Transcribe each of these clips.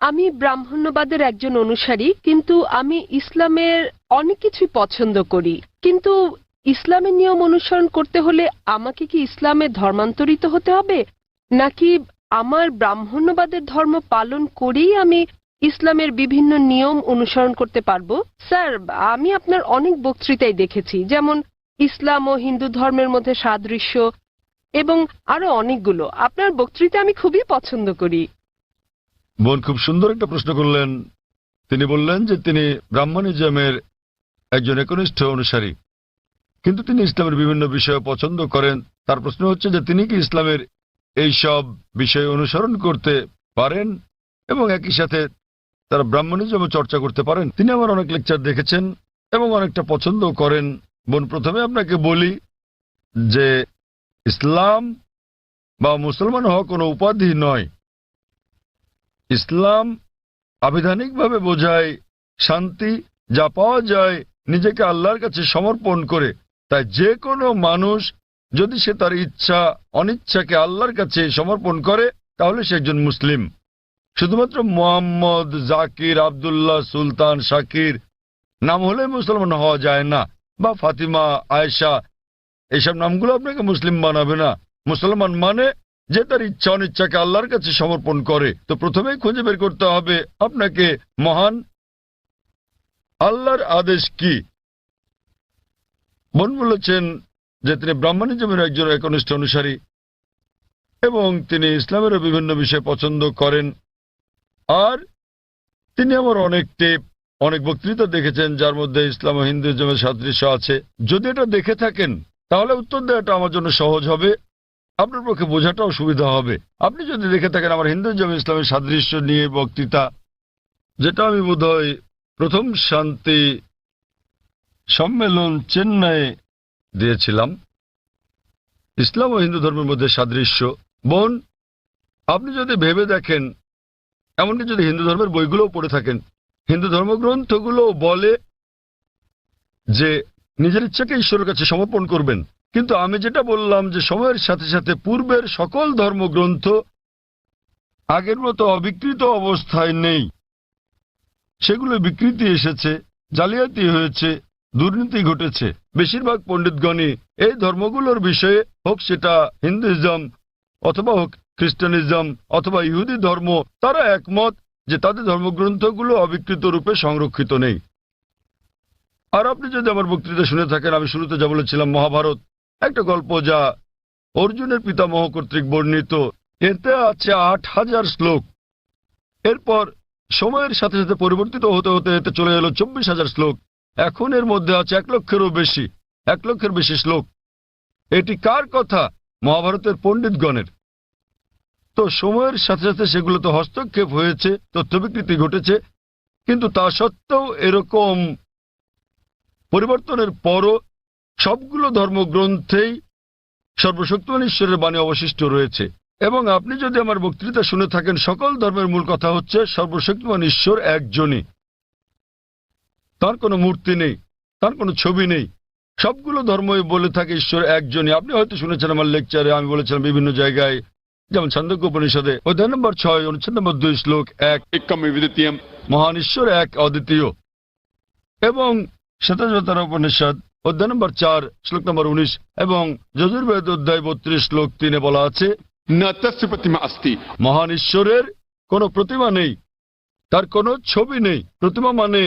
আমি ব্রাহ্মণ্যবাদের একজন অনুসারী, কিন্তু আমি ইসলামের অনেক কিছুই পছন্দ করি। কিন্তু ইসলামের নিয়ম অনুসরণ করতে হলে আমাকে কি ইসলামে ধর্মান্তরিত হতে হবে, নাকি আমার ব্রাহ্মণ্যবাদের ধর্ম পালন করেই আমি ইসলামের বিভিন্ন নিয়ম অনুসরণ করতে পারবো? স্যার, আমি আপনার অনেক বক্তৃতাই দেখেছি, যেমন ইসলাম ও হিন্দু ধর্মের মধ্যে সাদৃশ্য এবং আরো অনেকগুলো। আপনার বক্তৃতা আমি খুবই পছন্দ করি। বোন খুব সুন্দর একটা প্রশ্ন করলেন। তিনি বললেন যে তিনি ব্রাহ্মণিজমের একজন একনিষ্ঠ অনুসারী, কিন্তু তিনি ইসলামের বিভিন্ন বিষয় পছন্দ করেন। তার প্রশ্ন হচ্ছে যে তিনি কি ইসলামের এই সব বিষয় অনুসরণ করতে পারেন এবং একই সাথে তারা ব্রাহ্মণিজম চর্চা করতে পারেন। তিনি আমার অনেক লেকচার দেখেছেন এবং অনেকটা পছন্দ করেন। বোন, প্রথমে আপনাকে বলি যে ইসলাম বা মুসলমান হওয়া কোনো উপাধি নয়। ইসলাম আবিধানিকভাবে বোঝায় শান্তি, যা পাওয়া যায় নিজেকে আল্লাহর কাছে সমর্পণ করে। তাই যে কোনো মানুষ যদি সে তার ইচ্ছা অনিচ্ছাকে আল্লাহর কাছে সমর্পণ করে তাহলে সে একজন মুসলিম। শুধুমাত্র মোহাম্মদ, জাকির, আবদুল্লাহ, সুলতান, শাকির নাম হলে মুসলমান হওয়া যায় না, বা ফাতিমা, আয়েশা, এইসব নামগুলো আপনাকে মুসলিম বানাবে না। মুসলমান মানে যে তার ইচ্ছা অনিচ্ছাকে আল্লাহর কাছে সমর্পণ করে। তো প্রথমেই খুঁজে বের করতে হবে আপনাকে মহান আল্লাহর আদেশ কি। বোন বলেছেন যে তিনি ব্রাহ্মণিজমের একজন একনিষ্ঠ অনুসারী এবং তিনি ইসলামেরও বিভিন্ন বিষয় পছন্দ করেন। আর তিনি আমার অনেক টেপ, অনেক বক্তৃতা দেখেছেন যার মধ্যে ইসলাম ও হিন্দুইজমের সাদৃশ্য আছে। যদি এটা দেখে থাকেন তাহলে উত্তর দেওয়াটা আমার জন্য সহজ হবে, আপনার পক্ষে বোঝাটাও সুবিধা হবে। আপনি যদি দেখে থাকেন আমার হিন্দুইজম ইসলামের সাদৃশ্য নিয়ে বক্তৃতা, যেটা আমি বোধহয় প্রথম শান্তি সম্মেলন চেন্নাইয়ে দিয়েছিলাম, ইসলাম ও হিন্দু ধর্মের মধ্যে সাদৃশ্য। বোন, আপনি যদি ভেবে দেখেন, এমনকি যদি হিন্দু ধর্মের বইগুলোও পড়ে থাকেন, হিন্দু ধর্মগ্রন্থগুলো বলে যে নিজের ইচ্ছাকে ঈশ্বরের কাছে সমর্পণ করবেন। কিন্তু আমি যেটা বললাম যে সময়ের সাথে সাথে পূর্বের সকল ধর্মগ্রন্থ আগের মতো অবিকৃত অবস্থায় নেই। সেগুলো বিকৃতি এসেছে, জালিয়াতি হয়েছে, দুর্নীতি ঘটেছে। বেশিরভাগ পণ্ডিতগণই এই ধর্মগুলোর বিষয়ে, হোক সেটা হিন্দুইজম অথবা হোক খ্রিস্টানিজম অথবা ইহুদি ধর্ম, তারা একমত যে তাদের ধর্মগ্রন্থগুলো অবিকৃত রূপে সংরক্ষিত নেই। আর আপনি যদি আমার বক্তৃতা শুনে থাকেন, আমি শুরুতে যা বলেছিলাম, মহাভারত একটা গল্প যা অর্জুনের পিতামহ কর্তৃক বর্ণিত। এতে আছে ৮,০০০ শ্লোক। এরপর সময়ের সাথে সাথে পরিবর্তিত হতে হতে এতে চলে এলো ২৪,০০০ শ্লোক। এখন এর মধ্যে আছে ১,০০,০০০ বেশি শ্লোক। এটি কার কথা? মহাভারতের পণ্ডিতগণের। তো সময়ের সাথে সাথে সেগুলোতে হস্তক্ষেপ হয়েছে, তথ্য বিকৃতি ঘটেছে, কিন্তু তা সত্ত্বেও এরকম পরিবর্তনের পরও সবগুলো ধর্মগ্রন্থেই সর্বশক্তিমান ঈশ্বরের বাণী অবশিষ্ট রয়েছে। এবং আপনি যদি আমার বক্তৃতা শুনে থাকেন, সকল ধর্মের মূল কথা হচ্ছে সর্বশক্তিমান ঈশ্বর একজনই। তার কোনো মূর্তি নেই, তার কোনো ছবি নেই। সবগুলো ধর্মই বলে থাকে ঈশ্বর একজনই। আপনি হয়তো শুনেছেন আমার লেকচারে আমি বলেছিলাম বিভিন্ন জায়গায়, যেমন ছান্দোক্য উপনিষদে অধ্যায় নম্বর ৬ অনুচ্ছেদ নম্বর ২ শ্লোক ১, মহান ঈশ্বর এক, অদ্বিতীয়। এবং শ্বেতাবতার উপনিষদ অধ্যায় নম্বর ৪ শ্লোক নম্বর ১৯ এবং যজুর্বেদ অধ্যায় ৩২ শ্লোক ৩ বলা আছে, মহান ঈশ্বরের কোনো প্রতিমা নেই, তার কোনো ছবি নেই। প্রতিমা মানে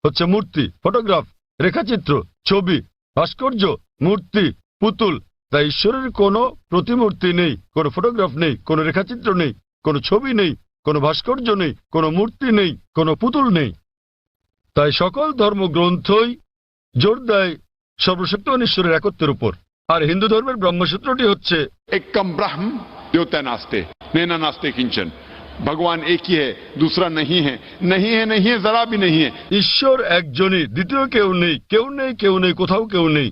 হচ্ছে মূর্তি, ফটোগ্রাফ, রেখাচিত্র, ছবি, ভাস্কর্য, মূর্তি, পুতুল। তাই ঈশ্বরের কোনো প্রতিমূর্তি নেই, কোনো ফটোগ্রাফ নেই, কোনো রেখাচিত্র নেই, কোনো ছবি নেই, কোনো ভাস্কর্য নেই, কোনো মূর্তি নেই, কোনো পুতুল নেই। তাই সকল ধর্মগ্রন্থই জোর দেয় সর্বশক্তিমান ঈশ্বরের একত্বের উপর। আর হিন্দু ধর্মের ব্রহ্মসূত্রটি হচ্ছে एकम ब्रह्म द्योतय नास्ते नैना नास्ते किंचन। भगवान एक ही है, दूसरा नहीं है, नहीं है, नहीं है, जरा भी नहीं है। ঈশ্বর একজনই, দ্বিতীয় কেউ নেই, কেউ নেই, কেউ নেই, কোথাও কেউ নেই।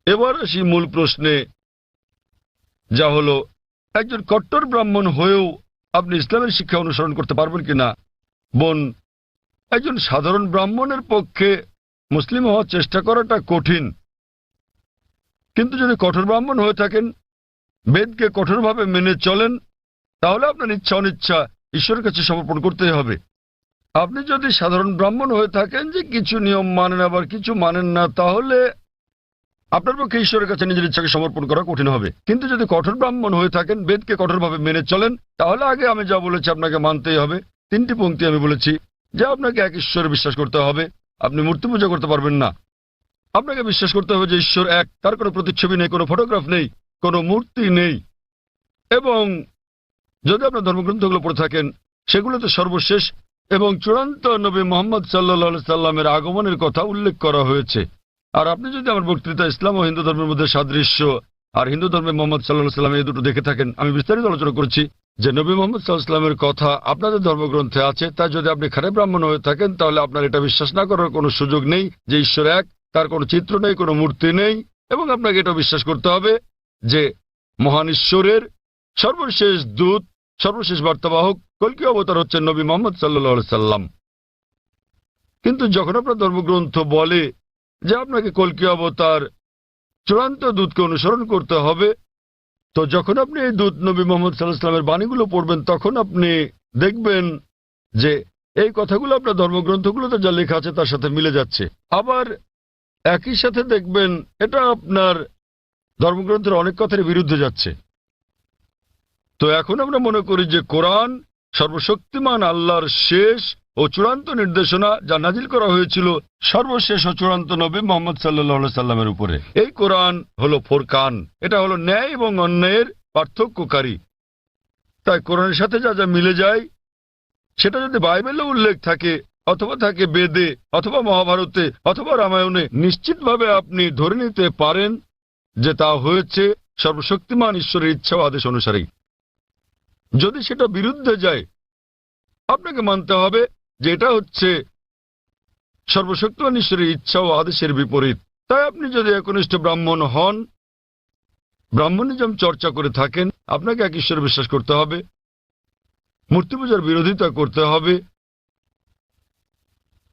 এবার আসি মূল প্রশ্নে, যা হলো একজন কট্টর ব্রাহ্মণ হয়েও আপনি ইসলামের শিক্ষা অনুসরণ করতে পারবেন কিনা। বোন, একজন সাধারণ ব্রাহ্মণের পক্ষে মুসলিম হওয়ার চেষ্টা করাটা কঠিন। কিন্তু যদি কঠোর ব্রাহ্মণ হয়ে থাকেন, বেদকে কঠোরভাবে মেনে চলেন, তাহলে আপনার ইচ্ছা অনিচ্ছা ঈশ্বরের কাছে সমর্পণ করতে হবে। আপনি যদি সাধারণ ব্রাহ্মণ হয়ে থাকেন যে কিছু নিয়ম মানেন আবার কিছু মানেন না, তাহলে আপনার পক্ষে ঈশ্বরের কাছে নিজের ইচ্ছাকে সমর্পণ করা কঠিন হবে। কিন্তু যদি কঠোর ব্রাহ্মণ হয়ে থাকেন, বেদকে কঠোরভাবে মেনে চলেন, তাহলে আগে আমি যা বলেছি আপনাকে মানতেই হবে। 3টি পংক্তি আমি বলেছি যে আপনাকে এক ঈশ্বরে বিশ্বাস করতে হবে, আপনি মূর্তি পূজা করতে পারবেন না। আপনাকে বিশ্বাস করতে হবে যে ঈশ্বর এক, তার কোনো প্রতিচ্ছবি নেই, কোনো ফটোগ্রাফ নেই, কোনো মূর্তি নেই। এবং যদি আপনার ধর্মগ্রন্থগুলো পড়ে থাকেন, সেগুলোতে সর্বশেষ এবং চূড়ান্ত নবী মোহাম্মদ সাল্লাল্লাহু সাল্লামের আগমনের কথা উল্লেখ করা হয়েছে। আর আপনি যদি আমার বক্তৃতা ইসলাম ও হিন্দু ধর্মের মধ্যে সাদৃশ্য আর হিন্দু ধর্মে মোহাম্মদ সাল্লাল্লাহু সাল্লাম এই দুটো দেখে থাকেন, আমি বিস্তারিত আলোচনা করেছি যে নবী মোহাম্মদ সাল্লাল্লাহু সাল্লামের কথা আপনাদের ধর্মগ্রন্থে আছে। তাই যদি আপনি খারাপ ব্রাহ্মণ হয়ে থাকেন, তাহলে আপনার এটা বিশ্বাস না করার কোনো সুযোগ নেই যে ঈশ্বর এক, তার কোনো চিত্র নেই, কোনো মূর্তি নেই। এবং আপনাকে এটা বিশ্বাস করতে হবে যে মহান ঈশ্বরের সর্বশেষ দূত, সর্বশেষ বার্তাবাহক কল্কি অবতার হচ্ছেন নবী মোহাম্মদ সাল্লাল্লাহু সাল্লাম। কিন্তু যখন আপনার ধর্মগ্রন্থ বলে যে আপনাকে কল্কি অবতার চূড়ান্ত দূতকে অনুসরণ করতে হবে, তো যখন আপনি এই দূত নবী মোহাম্মদ সাল্লাল্লাহু আলাইহি ওয়াসাল্লামের বাণীগুলো পড়বেন, তখন আপনি দেখবেন যে এই কথাগুলো আপনার ধর্মগ্রন্থগুলোতে যা লেখা আছে তার সাথে মিলে যাচ্ছে। আবার একই সাথে দেখবেন এটা আপনার ধর্মগ্রন্থের অনেক কথার বিরুদ্ধে যাচ্ছে। তো এখন আমরা মনে করি যে কোরআন সর্বশক্তিমান আল্লাহর শেষ ও চূড়ান্ত নির্দেশনা, যা নাজিল করা হয়েছিল সর্বশেষ ও চূড়ান্ত নবী মোহাম্মদ সাল্লাল্লাহু আলাইহি সাল্লামের উপরে। এই কোরআন হলো ফোরকান, এটা হলো ন্যায় এবং অন্যায়ের পার্থক্যকারী। তাই কোরআনের সাথে যা যা মিলে যায়, সেটা যদি বাইবেলে উল্লেখ থাকে অথবা থাকে বেদে অথবা মহাভারতে অথবা রামায়ণে, নিশ্চিতভাবে আপনি ধরে নিতে পারেন যে তা হয়েছে সর্বশক্তিমান ঈশ্বরের ইচ্ছা ও আদেশ অনুসারেই। যদি সেটা বিরুদ্ধে যায়, আপনাকে মানতে হবে যে এটা হচ্ছে সর্বশক্তিমান ঈশ্বরের ইচ্ছা ও আদেশের বিপরীত। তাই আপনি যদি একনিষ্ঠ ব্রাহ্মণ হন, ব্রাহ্মণিজম চর্চা করে থাকেন, আপনাকে এক ঈশ্বরে বিশ্বাস করতে হবে, মূর্তি পূজার বিরোধিতা করতে হবে।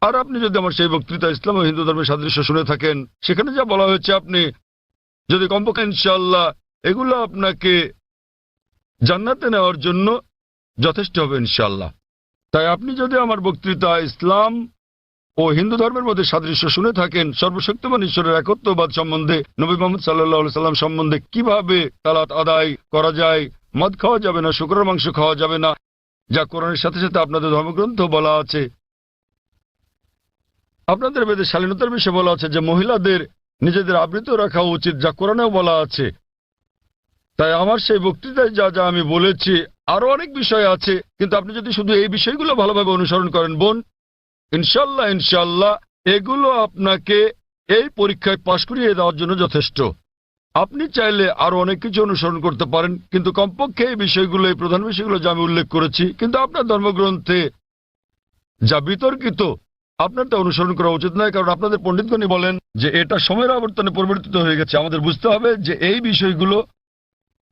আর আপনি যদি আমার সেই বক্তৃতা ইসলাম ও হিন্দু ধর্মের সাদৃশ্য শুনে থাকেন, সেখানে যা বলা হয়েছে আপনি যদি কমপক্ষে ইনশাআল্লাহ এগুলো আপনাকে জান্নাতে নেওয়ার জন্য যথেষ্ট হবে ইনশাআল্লাহ। তাই আপনি যদি আমার বক্তৃতা ইসলাম ও হিন্দু ধর্মের মধ্যে সাদৃশ্য শুনে থাকেন, সর্বশক্তিমান ঈশ্বরের একত্ববাদ সম্বন্ধে, নবী মোহাম্মদ সাল্লাল্লাহু আলাইহি সাল্লাম সম্বন্ধে, কিভাবে সালাত আদায় করা যায়, মদ খাওয়া যাবে না, শুকরের মাংস খাওয়া যাবে না, যা কোরআনের সাথে সাথে আপনাদের ধর্মগ্রন্থ বলা আছে, আপনাদের বেদে শালীনতার বিষয়ে বলা আছে যে মহিলাদের নিজেদের আবৃত রাখা উচিত, যা কোরআনেও বলা আছে। তাই আমার সেই বক্তৃতায় যা যা আমি বলেছি, আরো অনেক বিষয় আছে, কিন্তু আপনি যদি শুধু এই বিষয়গুলো ভালোভাবে অনুসরণ করেন বোন, ইনশাল্লাহ ইনশাল্লাহ এগুলো আপনাকে এই পরীক্ষায় পাশ করিয়ে দেওয়ার জন্য যথেষ্ট। আপনি চাইলে আরো অনেক কিছু অনুসরণ করতে পারেন, কিন্তু কমপক্ষে এই বিষয়গুলো, এই প্রধান বিষয়গুলো যা আমি উল্লেখ করেছি, কিন্তু আপনার ধর্মগ্রন্থে যা বিতর্কিত, আপনার তা অনুসরণ করা উচিত নয়। কারণ আপনাদের পণ্ডিতগণই বলেন যে এটা সময়ের আবর্তনে পরিবর্তিত হয়ে গেছে। আমাদের বুঝতে হবে যে এই বিষয়গুলো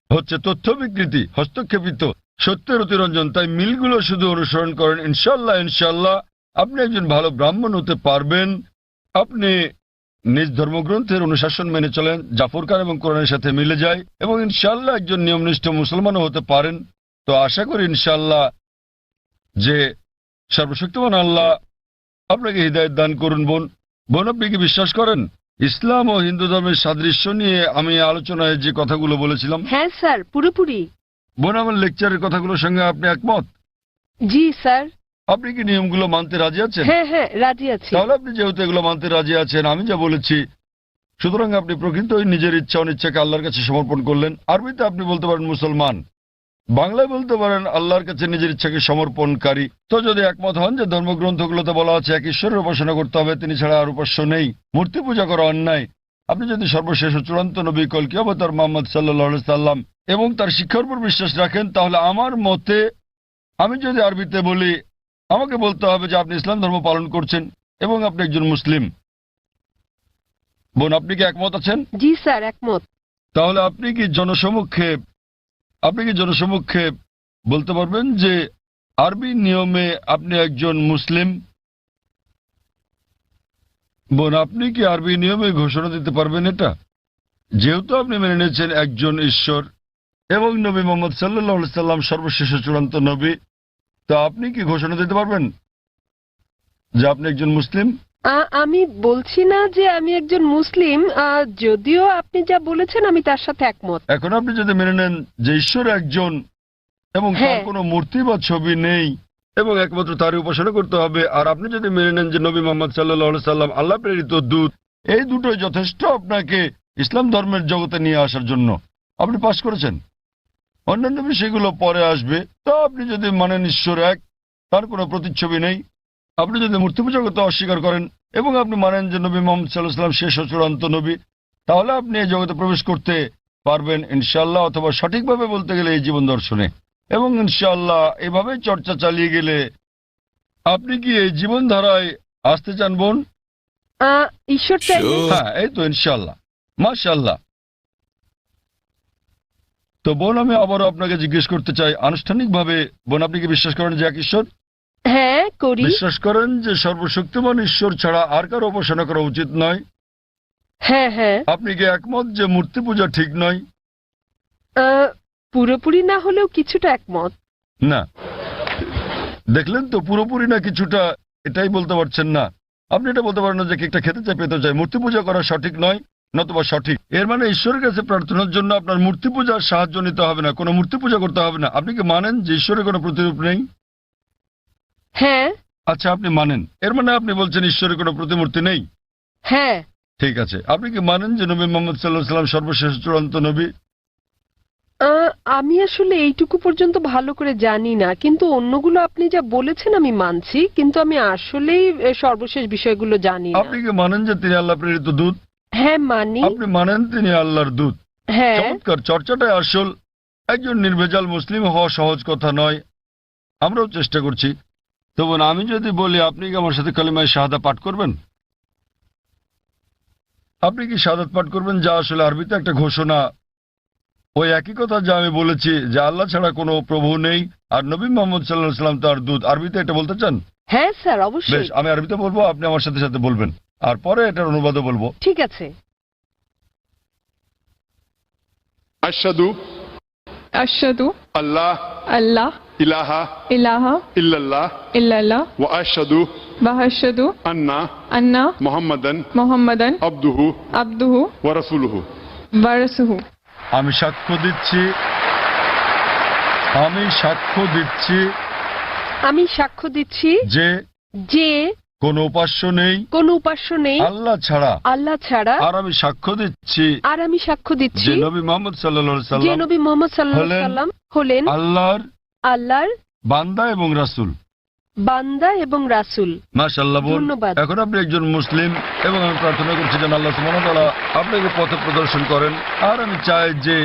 হচ্ছে তথ্য বিকৃতি, হস্তক্ষেপিত, সত্যের অতিরঞ্জন। তাই মিলগুলো শুধু অনুসরণ করেন, ইনশাল্লাহ ইনশাল্লাহ আপনি একজন ভালো ব্রাহ্মণ হতে পারবেন। আপনি নিজ ধর্মগ্রন্থের অনুশাসন মেনে চলেন, যা ফুরকান এবং কোরআনের সাথে মিলে যায়, এবং ইনশাল্লাহ একজন নিয়মনিষ্ঠ মুসলমানও হতে পারেন। তো আশা করি ইনশাল্লাহ যে সর্বশক্তিমান আল্লাহ আপনাকে হৃদায়ত দান করুন। বোন, আপনি কি বিশ্বাস করেন ইসলাম ও হিন্দু ধর্মের সাদৃশ্য নিয়ে আমি আলোচনায় যে কথাগুলো বলেছিলাম? হ্যাঁ স্যার, পুরোপুরি। বোন, আমার লেকচারের কথাগুলোর সঙ্গে আপনি একমত? জি স্যার। আপনি কি নিয়মগুলো মানতে রাজি আছেন? হ্যাঁ হ্যাঁ, রাজি আছি। তাহলে আপনি যেহেতু এগুলো মানতে রাজি আছেন, আমি যা বলেছি, সুতরাং আপনি প্রকৃতই নিজের ইচ্ছা অনিচ্ছাকে আল্লাহর কাছে সমর্পণ করলেন। আরবিতে আপনি বলতে পারেন মুসলমান, বাংলায় বলতে পারেন আল্লাহর কাছে নিজের ইচ্ছাকে সমর্পণকারী। তো যদি একমত হন যে ধর্মগ্রন্থগুলোতে বলা আছে এক ঈশ্বরের উপাসনা করতে হবে, তিনি ছাড়া আর উপাস্য নেই, মূর্তি পূজা করা অন্যায়, আপনি যদি সর্বশেষ ও চূড়ান্ত নবী কল্কি অবতার মুহাম্মদ সাল্লাল্লাহু আলাইহি সাল্লাম এবং তার শিক্ষার উপর বিশ্বাস রাখেন, তাহলে আমার মতে, আমি যদি আরবিতে বলি, আমাকে বলতে হবে যে আপনি ইসলাম ধর্ম পালন করছেন এবং আপনি একজন মুসলিম। বোন, আপনি কি একমত আছেন? জি স্যার, একমত। তাহলে আপনি কি জনসমক্ষে বলতে পারবেন যে আরবি নিয়মে আপনি একজন মুসলিম? বোন, আপনি কি আরবি নিয়মে ঘোষণা দিতে পারবেন এটা? যেহেতু আপনি মেনে নিয়েছেন একজন ঈশ্বর এবং নবী মোহাম্মদ সাল্লাল্লাহু আলাইহি সাল্লাম সর্বশেষ ও চূড়ান্ত নবী, তো আপনি কি ঘোষণা দিতে পারবেন যে আপনি একজন মুসলিম? আমি বলছি না যে আমি একজন মুসলিম, যদিও আপনি যা বলেছেন আমি তার সাথে একমত। এখন আপনি যদি মেনে নেন যে ঈশ্বর একজন এবং তার হ্যাঁ। কোনো মূর্তি বা ছবি নেই এবং একমাত্র তারই উপাসনা করতে হবে, আর আপনি যদি মেনে নেন যে নবী মোহাম্মদ সাল্লাল্লাহু আলাইহি সাল্লাম আল্লাহ প্রেরিত দূত, এই দুটোই যথেষ্ট আপনাকে ইসলাম ধর্মের জগতে নিয়ে আসার জন্য। আপনি পাশ করেছেন। অন্যান্য বিষয়গুলো পরে আসবে। তো আপনি যদি মানেন ঈশ্বর এক, তার কোনো প্রতিচ্ছবি নেই, আপনি যদি মূর্তি পূজা করতে অস্বীকার করেন এবং আপনি মানেন যে নবী মোহাম্মদ সাল্লাল্লাহু আলাইহি সাল্লাম শেষ ও চূড়ান্ত নবী, তাহলে আপনি এই জগতে প্রবেশ করতে পারবেন ইনশাআল্লাহ, অথবা সঠিকভাবে বলতে গেলে এই জীবন দর্শনে। এবং ইনশাআল্লাহ এভাবে চর্চা চালিয়ে গেলে আপনি কি এই জীবনধারায় আসতে চান বোন? ঈশ্বর চাইলে হ্যাঁ, এই তো ইনশাআল্লাহ, মাশাআল্লাহ। তো বোন, আমি আবারও আপনাকে জিজ্ঞেস করতে চাই আনুষ্ঠানিকভাবে, বোন আপনি কি বিশ্বাস করেন যে এক ঈশ্বর? হ্যাঁ করি। বিশ্বাস করেন যে সর্বশক্তিমান ঈশ্বর ছাড়া আর কারো উপাসনা করা উচিত নয়? হ্যাঁ হ্যাঁ। আপনি কি একমত যে মূর্তি পূজা ঠিক নয়? পুরোপুরি না হলেও কিছুটা একমত। না, দেখলেন তো, পুরোপুরি না কিছুটা, এটাই বলতে পারছেন না। আপনি এটা বলতে পারেন না যে কেকটা খেতে চাই পেতে চাই। মূর্তি পূজা করা সঠিক নয়, নতুবা সঠিক। এর মানে ঈশ্বরের কাছে প্রার্থনার জন্য আপনার মূর্তি পূজার সাহায্য নিতে হবে না, কোনো মূর্তি পূজা করতে হবে না। আপনি কি মানেন যে ঈশ্বরের কোনো প্রতিরূপ নেই? হ্যাঁ। আচ্ছা, আপনি মানেন, এর মানে আপনি বলছেন ঈশ্বরের কোনো প্রতিমূর্তি নেই? হ্যাঁ। ঠিক আছে। আপনি কি মানেন যে নবী মোহাম্মদ সাল্লাল্লাহু আলাইহি সাল্লাম সর্বশেষ চূড়ান্ত নবী? আমি আসলে এইটুকু পর্যন্ত ভালো করে জানি না, কিন্তু অন্যগুলো আপনি যা বলেছেন আমি মানছি, কিন্তু আমি আসলেই সর্বশেষ বিষয়গুলো জানি না। আপনি কি মানেন যে তিনি আল্লাহ প্রেরিত দূত? হ্যাঁ মানি। আপনি মানেন তিনি আল্লাহর দূত? হ্যাঁ। চমৎকার, চর্চাটাই আসল। একজন নির্ভেজাল মুসলিম হওয়া সহজ কথা নয়, আমরাও চেষ্টা করছি। তো বোন, আমি যদি বলি আপনি কি আমার সাথে কালিমায়ে শাহাদা পাঠ করবেন? আপনি কি শাহাদাত পাঠ করবেন, যা আসলে আরবিতে একটা ঘোষণা, ওই একই কথা যা আমি বলেছি যে আল্লাহ ছাড়া কোনো প্রভু নেই আর নবী মোহাম্মদ সাল্লাল্লাহু আলাইহি সাল্লাম তার দূত। আরবিতে এটা বলতে চান? হ্যাঁ স্যার, বেশ, অবশ্যই। আমি আরবিতে বলবো, আপনি আমার সাথে সাথে বলবেন, আর পরে এটার অনুবাদও বলবো। ঠিক আছে। अशहदु अशहदु अल्लाह अल्लाह इलाहा इलाहा इल्लल्लाह इल्लल्लाह व अशहदु व अशहदु अन्ना अन्ना मुहम्मदन मुहम्मदन अब्दुहु अब्दुहु व रसूलुहु। व रसूलुहु। আমি সাক্ষ্য দিচ্ছি, আমি সাক্ষ্য দিচ্ছি আমি সাক্ষ্য দিচ্ছি যে যে কোনো উপাস্য নেই কোনো উপাস্য নেই আল্লাহ ছাড়া, আল্লাহ ছাড়া, আর আমি সাক্ষ্য দিচ্ছি আর আমি সাক্ষ্য দিচ্ছি যে নবী মোহাম্মদ সাল্লাল্লাহু আলাইহি যে সাল্লাম নবী মোহাম্মদ সাল্লাল্লাহু আলাইহি হলেন সাল্লাম হলেন আল্লাহর আল্লাহর বান্দা এবং রাসূল। বান্দা এবং রাসূল। মাশাআল্লাহ বোন, ধন্যবাদ। এখন আপনি একজন মুসলিম এবং আমি প্রার্থনা করছি যেন আল্লাহ সুবহানাহু ওয়া তাআলা আপনাকে পথ প্রদর্শন করেন। আর আমি চাই যে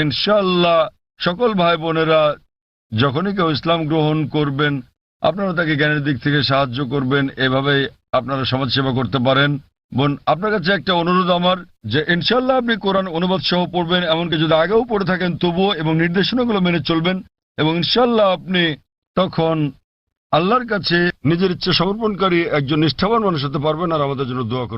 ইনশাআল্লাহ সকল ভাই বোনেরা যখনই কেউ ইসলাম গ্রহণ করবেন, আপনারা তাকে জ্ঞানের দিক থেকে সাহায্য করবেন, এভাবে আপনারা সমাজ সেবা করতে পারেন। বোন, আপনার কাছে একটা অনুরোধ আমার, যে ইনশাআল্লাহ আপনি কোরআন অনুবাদ সহ পড়বেন, এমনকি যদি আগেও পড়ে থাকেন তবুও, এবং নির্দেশনাগুলো মেনে চলবেন, এবং ইনশাআল্লাহ আপনি তখন আল্লাহর কাছে নিজের ইচ্ছা সমর্পণকারী একজন নিষ্ঠাবান মানুষ হতে পারবেন, আর আমাদের জন্য দোয়া করবেন।